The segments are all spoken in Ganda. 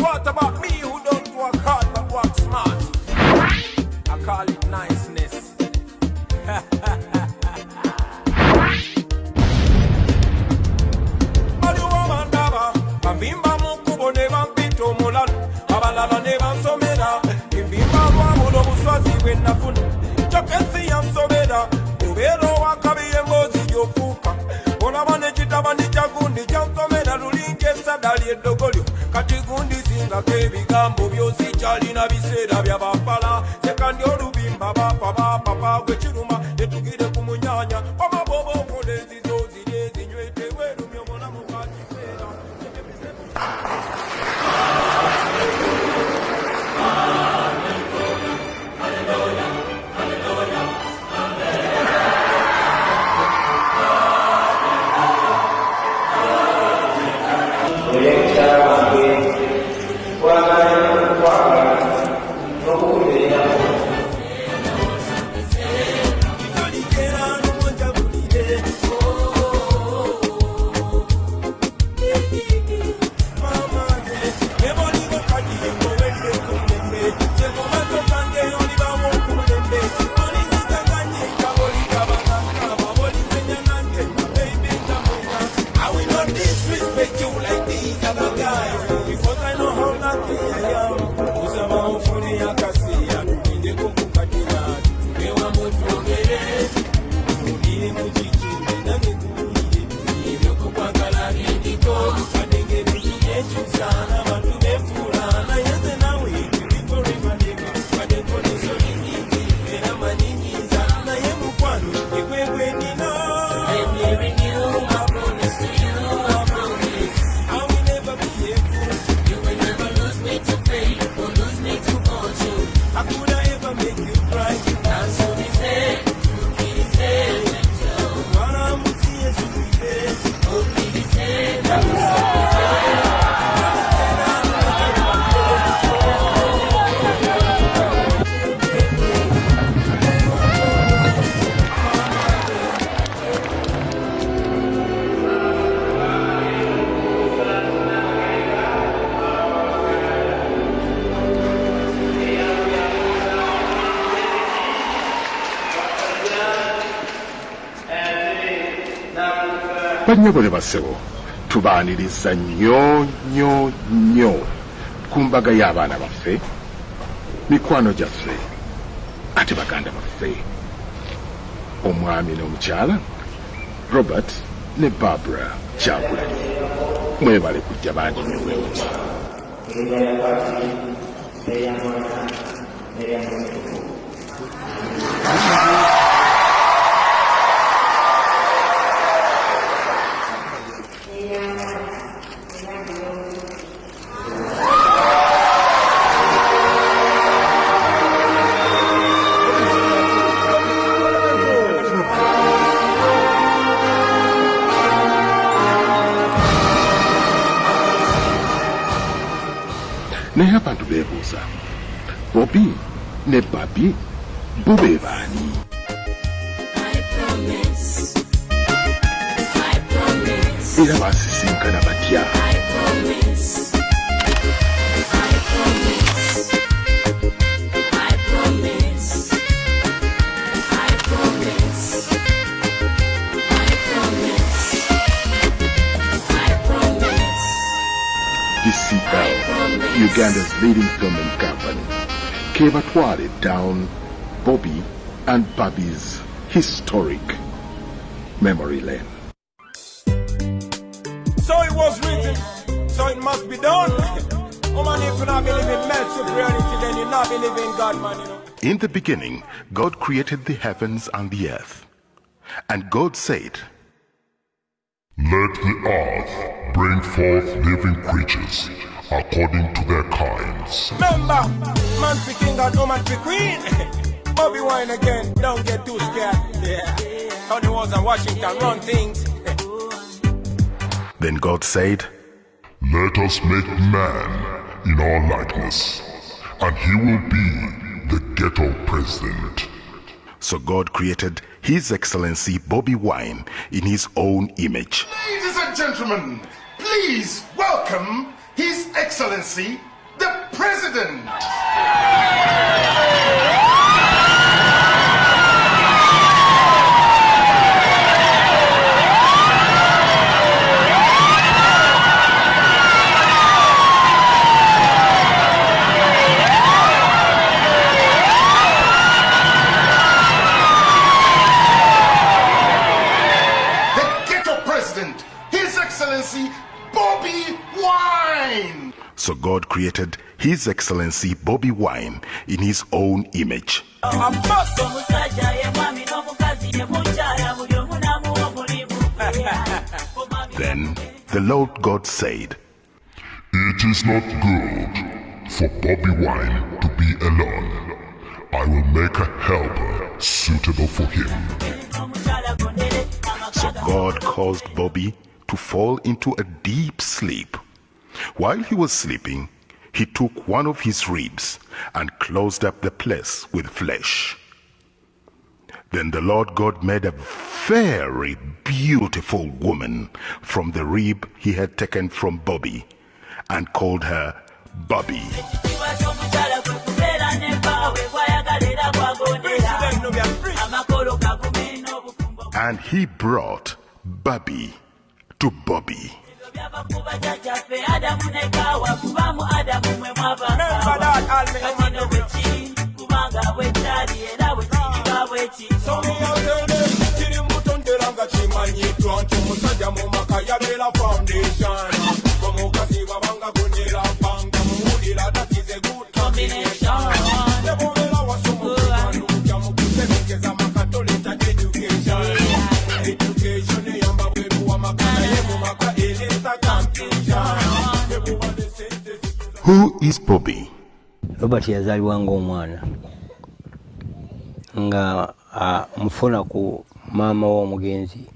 what about me who don't work hard but work smart? I call it niceness. Bimba mukubo neba mpito mulalo abalala neba nsomera imbimba lwamulo buswazi bwenafuna chokensi ya nsomera ubero wakabiye mbozi gyofuuka olaba nekitaba ndikyagundi kya nsomera lulinga esadali eddogolyo kati gundi zingako ebigambo byosi kyalina biseera byabapala sekandi olubimba bapapa gwekiruma netugire ku munyanya omaboba okolezi zoziri ezinywete werumya omulamu bwakiseera. Banyabone basebo tubaaniriza nnyo ku mbaga y'abaana baffe mikwano gyaffe ate baganda baffe omwami n'omukyala Robert ne Barbara Kyagulanyi mwebale kujja bangi newewuzi. Naye abantu beebuuza Bobby ne Babi bo be baani? Era baasisinkana batya? Uganda's leading filming company, kebatwale down Bobby and Babi's historic memory lane. So it was written, so it must be done. Oh man, if you not believe in man's superiority, then you not believe in God, man, you know. In the beginning, God created the heavens and the earth. And God said, "Let the earth bring forth living creatures according to their kinds." Remember, man for king and woman for queen. Bobby wine again, don't get too scared. Yeah, Tony was in Washington, run things. Then God said, "Let us make man in our likeness, and he will be the ghetto president." So God created His Excellency Bobby Wine in His own image. Ladies and gentlemen, please welcome His Excellency President! So God created His Excellency Bobby Wine in His own image. Then the Lord God said, "It is not good for Bobby Wine to be alone. I will make a helper suitable for him." So God caused Bobby to fall into a deep sleep. While he was sleeping, he took one of his ribs and closed up the place with flesh. Then the Lord God made a very beautiful woman from the rib he had taken from Bobby and called her Bobby. And he brought Bobby to Bobby. Who is Bobby? Robert yazaliwa ng'omwana nga mufuna ku mama w'omugenzi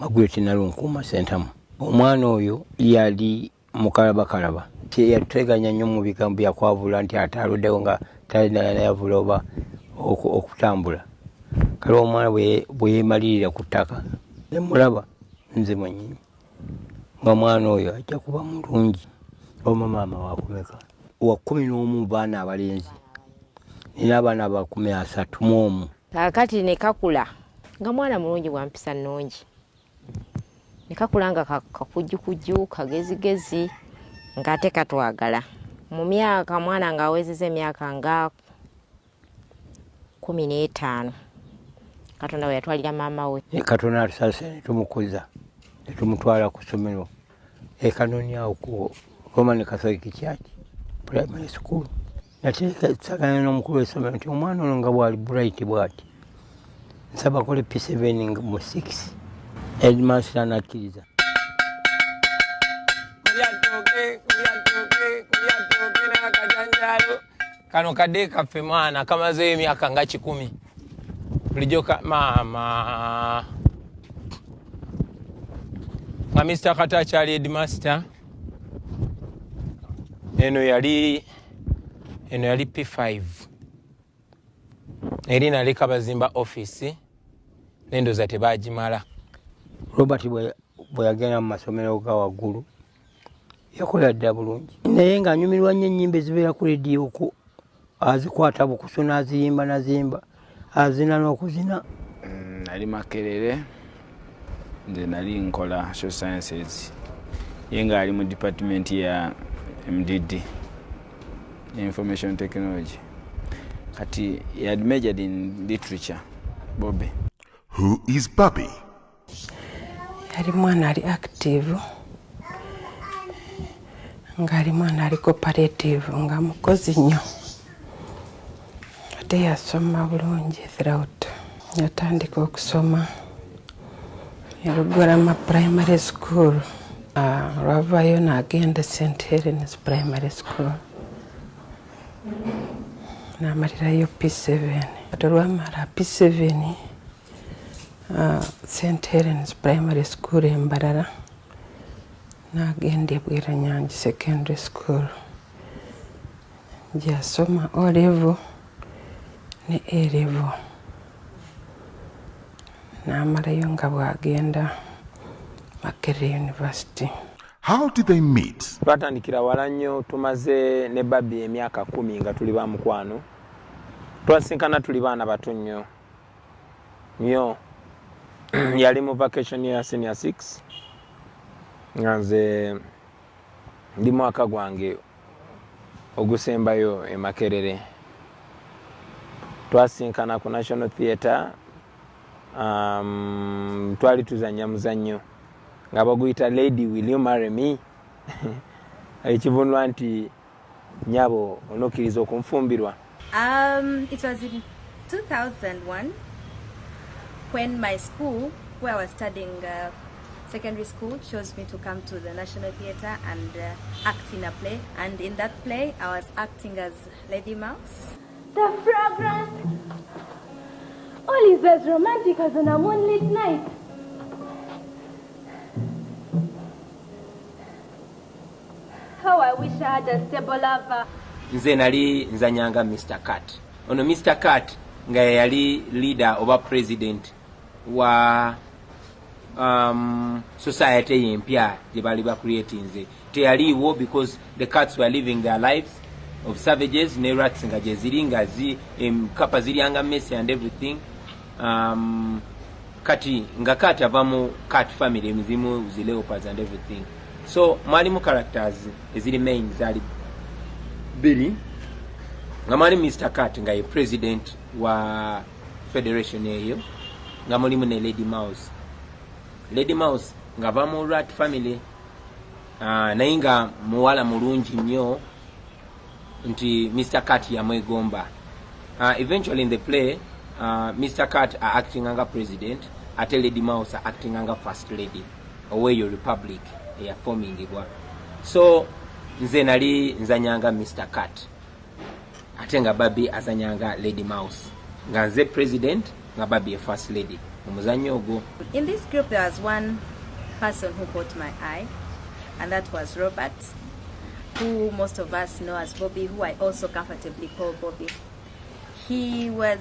Maguleti Nalunkuma Sentamu. Omwana oyo yali mukalabakalaba yateganya nnyo mu bigambo byakwavula nti ataluddewo nga talina yavula oba okutambula. Kale omwana bwe yeemalirira ku ttaka ne mulaba nze mwennyini nga omwana oyo ajja kuba mulungi. Oma mama wakumeka wa 11 baana abalenzi nina abaana ba 30 kakati ne kakula nga mwana mulungi wa mpisa nnungi ne kakula nga kakujjukujju kagezigezi ng'ate katwagala mu myaka mwana nga awezezza emyaka nga 15 Katonda we yatwalira maama we Katonda atusase ne tumukuza ne tumutwala ku ssomero ekanoniawo ku Roman Catholic Church Primary School. Nateekagana n'omukulu w'essomero nti omwana ono nga bwali bright bw'ati nsaba kole P7 mu 6 Headmaster n'akkiriza. Kano kadde kaffe mwana kamazeeyo emyaka nga 10 bulijjo maama nga Mr. Kata akyali Headmaster. Eno yali P5 eri naleka bazimba office nendoza tebagimala. Robert bwe yagenda mu masomero ga waggulu yakola dda bulungi naye ng'anyumirwa nnyo ennyimba ezibeera ku leediyo ku azikwata bukusu n'aziyimba nazimba azina n'okuzina. Nali Makerere nze nali nkola social sciences ye nga ali mu department ya MDD information technology kati he had majored in literature. Bobby. Who is Bobby? Yali mwana ali active nga ali mwana ali cooperative nga mukozi nnyo ate yasoma bulungi throughout. Yatandika okusoma Yarugorama Primary School. Lwavaayo n'agenda St. Helens Primary School n'amalirayo P7. Ate lwamala P7 St. Helens Primary School e Mbarara n'agenda e Bweranyangi Secondary School gy'asoma O level ne A level n'amalayo nga bw'agenda Makerere University. How did they meet? Twatandikira wala nnyo, tumaze ne Babi emyaka 10 nga tuli ba mukwano. Twasinkana tuli baana bato nnyo. Yali mu vacation ya senior 6. Nga nze ndi mwaka gwange ogusembayo e Makerere. Twasinkana ku National Theatre. Twali tuzanya muzannyo nga baguyita Lady Will You Marry Me? Ekivunwa nti nyabo onokkiriza okunfumbirwa. It was in 2001 when my school, where I was studying secondary school, chose me to come to the National Theatre and act in a play. And in that play, I was acting as Lady Mouse. The fragrance! All is as romantic as on a moonlit night. How I wish I had a stable lover. Nze nali nzanyanga Mr. Cat. Ono Mr. Cat nga yali leader oba president wa society yempya gye bali ba creating nze. Teyaliwo because the cats were living their lives of savages, ne rats nga gye ziri nga kapa ziryanga messy and everything. Kati nga cat ava mu cat family emizimu zi leopards and everything. So mwalimu characters eziri main zali biri nga mwali Mr. Cat nga ye president wa federation eyo, nga mulimu ne Lady Mouse. Lady Mouse nga ava mu rat family, naye nga muwala mulungi nnyo nti Mr. Cat yamwegomba. Eventually in the play, Mr. Cat are acting anga president, ate Lady Mouse are acting anga first lady, away your republic ya forming igwa. So nze nali nzanyanga Mr. Cat, ate nga Babi azanyanga Lady Mouse, nga nze president nga Babi first lady omuzanyo ogwo. In this group there was one person who caught my eye, and that was Robert, who most of us know as Bobby, who I also comfortably call Bobby. He was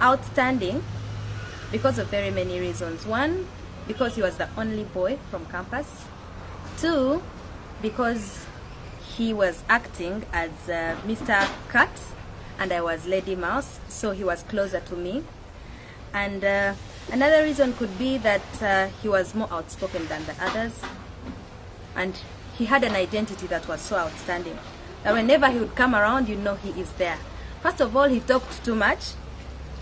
outstanding because of very many reasons. One, because he was the only boy from campus. Two, because he was acting as Mr. Cat and I was Lady Mouse, so he was closer to me. And another reason could be that he was more outspoken than the others, and he had an identity that was so outstanding that whenever he would come around, you know he is there. First of all, he talked too much.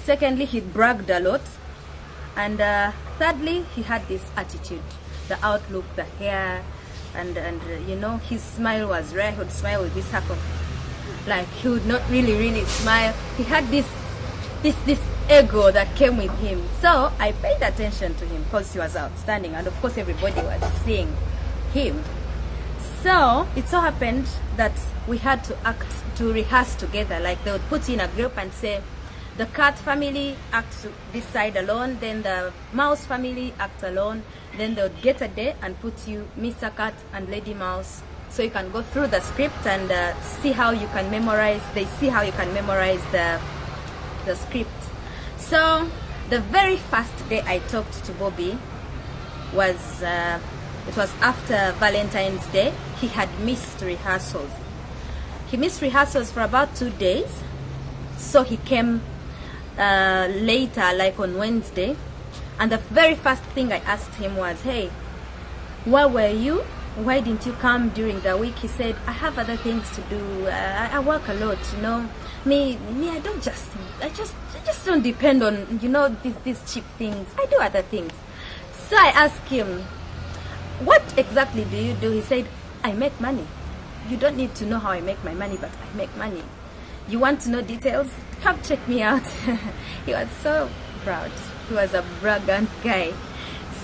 Secondly, he bragged a lot. And thirdly, he had this attitude, the outlook, the hair, and you know, his smile was rare. He would smile with this circle, like he would not really smile. He had this ego that came with him. So I paid attention to him because he was outstanding, and of course everybody was seeing him. So it so happened that we had to rehearse together. Like they would put in a group and say, the Cat family acts this side alone, then the Mouse family acts alone, then they would get a day and put you Mr. Cat and Lady Mouse, so you can go through the script and see how you can memorize. They see how you can memorize the script. So the very first day I talked to Bobby was it was after Valentine's Day. He had missed rehearsals. He missed rehearsals for about 2 days, so he came later, like on Wednesday, and the very first thing I asked him was, hey, where were you? Why didn't you come during the week? He said, I have other things to do. I work a lot, you know. Me, I just don't depend on, you know, these cheap things. I do other things. So I asked him, what exactly do you do? He said, I make money. You don't need to know how I make my money, but I make money. You want to know details? Come check me out. He was so proud. He was a braggant guy.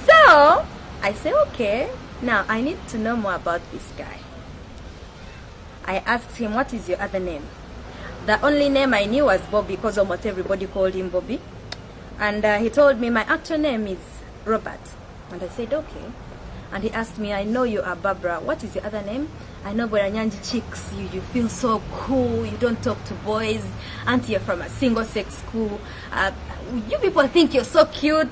So I said, okay, now I need to know more about this guy. I asked him, what is your other name? The only name I knew was Bobby, because almost everybody called him Bobby. And he told me my actual name is Robert. And I said, okay. And he asked me, I know you are Barbara. What is your other name? I know Bweranyanji chicks, you feel so cool, you don't talk to boys, auntie, you're from a single-sex school. You people think you're so cute.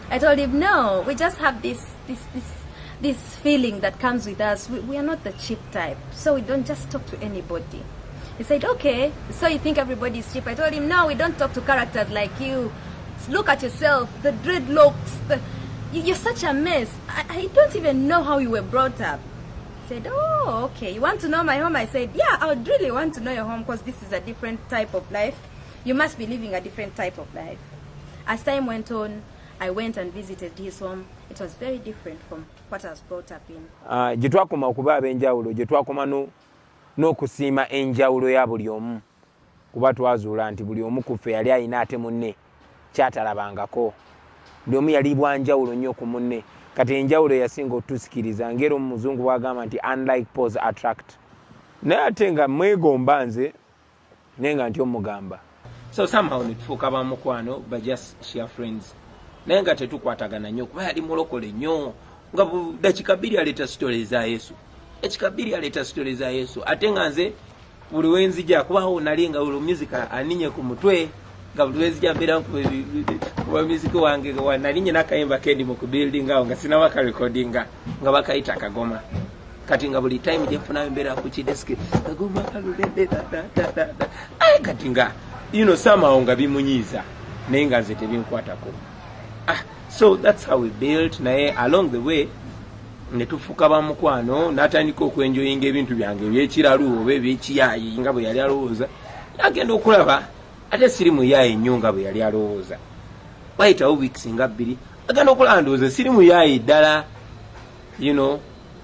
I told him, no, we just have this this feeling that comes with us. We are not the cheap type, so we don't just talk to anybody. He said, okay, so you think everybody is cheap? I told him, no, we don't talk to characters like you. Look at yourself, the dreadlocks, you're such a mess. I don't even know how you were brought up. He said, oh, okay, you want to know my home? I said, yeah, I would really want to know your home because this is a different type of life. You must be living a different type of life. As time went on, I went and visited his home. It was very different from what I was brought up in. Gye twakoma okuba ab'enjawulo, gye twakoma n'okusiima enjawulo ya buli omu. Kuba twazuula nti buli omu ku ffe yali alina ate munne kyatalabangako. Buli omu yali bwanjawulo nnyo ku munne. Kati enjawulo yasinga otusikiriza ng'era omuzungu bw'agamba nti unlike pose attract. Naye ate nga mwegomba nze naye nga nti omugamba. So somehow netufuuka bamukwano but just share friends. Naye nga tetukwatagana nnyo kuba yali mulokole nnyo nga dakika bbiri aleeta sitole za Yesu. Dakika bbiri aleeta sitole za Yesu. Ate nga nze buli wenzija kubawo nali nga buli muzika aninye ku mutwe nga buli wenzija mbeera kuba muzika wange nalinye n'akayimba kendi mu kubuilding awo nga sinawa ka recordinga nga bakayita akagoma. Kati nga buli time gye nfunayo mbeera ku kideski kagoma kalulende kati nga somehow nga bimunyiiza naye nga nze tebinkwatako. So that's how we built. Naye along the way netufuka bamukwano n'atandika okwenjoyinga ebintu byange ebyekiralu oba ebyekiyaayi nga bwe yali alowooza. Agenda okulaba ate siri muyaayi nnyo nga bwe yali alowooza. Wayitawo weeks nga bbiri agenda okulaba ndowooza siri muyaayi ddala.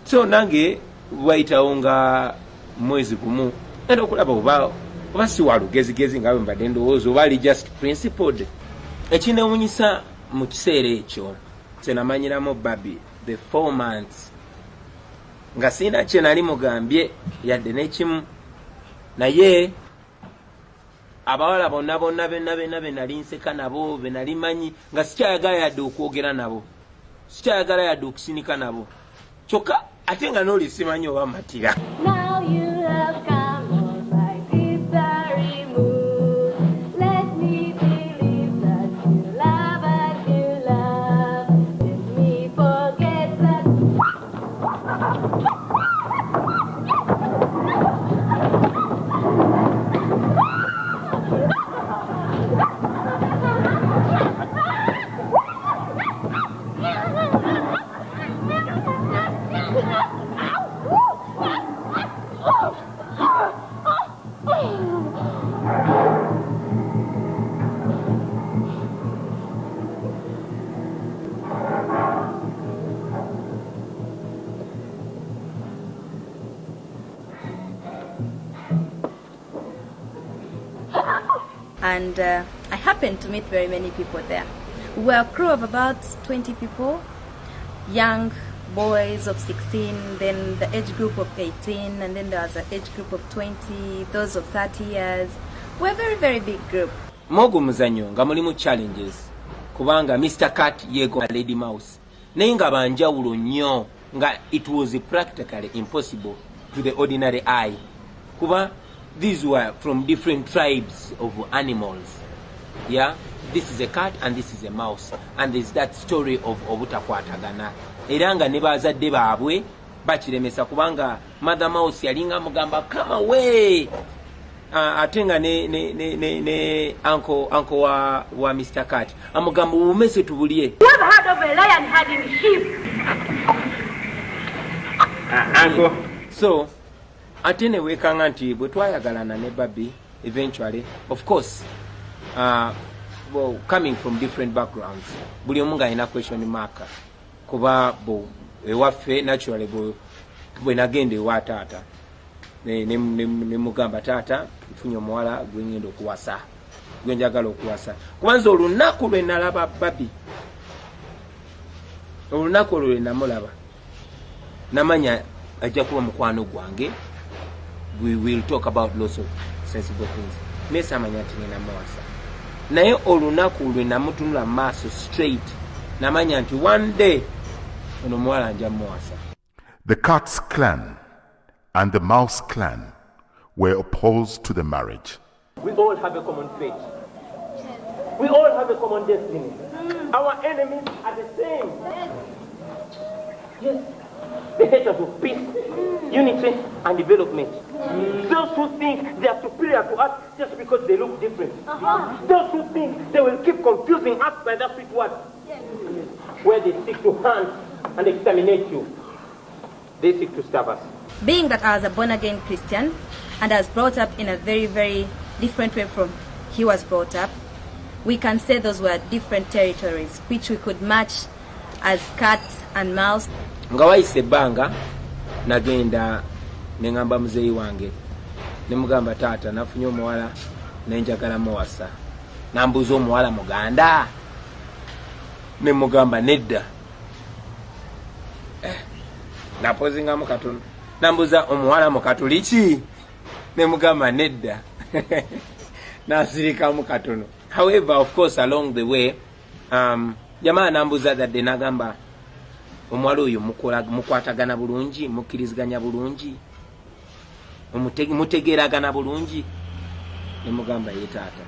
So nange wayitawo nga mwezi gumu agenda okulaba oba si wa lugezigezi nga bwe mbadde ndowooza oba ali just principled. Ekinewunyisa mu kiseera ekyo kye namanyiramu Babi the 4 months nga sina kye nali mugambye yadde n'ekimu, naye abawala bonna be nali nseka nabo be nali manyi nga sikyayagala yadde okwogera nabo, sikyayagala yadde okusinika nabo kyokka ate nga n'oli simanyi oba matira. And I happened to meet very many people there. We were a crew of about 20 people, young boys of 16, then the age group of 18, and then there was an age group of 20, those of 30 years. We're a very, very big group. Mogu muzanyo nga mulimu challenges kubanga Mr. Cat yego Lady Mouse naye nga banjawulo nnyo nga it was practically impossible to the ordinary eye kuba these were from different tribes of animals. Yeah, this is a cat and this is a mouse, and there's that story of obutakwatagana era nga ne bazadde baabwe bakiremesa kubanga mother mouse yalinga mugamba come away. Ate nga ne uncle wa Mr. Cat amugamba umese tubulye. You ever heard of a lion herding sheep? Uncle. So ate ne wekanga nti bwe twayagalana ne Babi eventually, of course, well, coming from different backgrounds, buli omu nga alina question mark kuba ewaffe naturally bwe nagenda ewa taata ne mugamba taata nfunye omuwala gwengenda okuwasa gwenjagala okuwasa kubanza olunaku lwe nalaba Babi, olunaku olwo lwe namulaba namanya ajja kuba mukwano gwange. We will talk about lots of sensible things. Mesa amanyati ngena mwasa. Naye olunaku lwe namutunula maaso straight namanya nti one day ono mwala anja mwasa. The Cat's clan and the Mouse clan were opposed to the marriage. We all have a common fate. We all have a common destiny. Our enemies are the same. Yes. the haters of peace, unity, and development. Those who think they are superior to us just because they look different. Those who think they will keep confusing us by that sweet word. Where they seek to hunt and exterminate you, they seek to stab us. Being that I was a born-again Christian and I was brought up in a very, very different way from he was brought up, we can say those were different territories which we could match as cats and mouse. Nga wayise banga nagenda nengamba muzeyi wange nemugamba taata nafunye omuwala nenjagala muwasa nambuza omuwala muganda nemugamba nedda napozingamu katono nambuza omuwala mukatoliki nemugamba nedda nasirikamu katono. However, of course, along the way jamaa nambuza gadde nagamba omwala oyo mukwatagana bulungi mukkiriziganya bulungi mutegeeragana bulungi nemugamba ye taata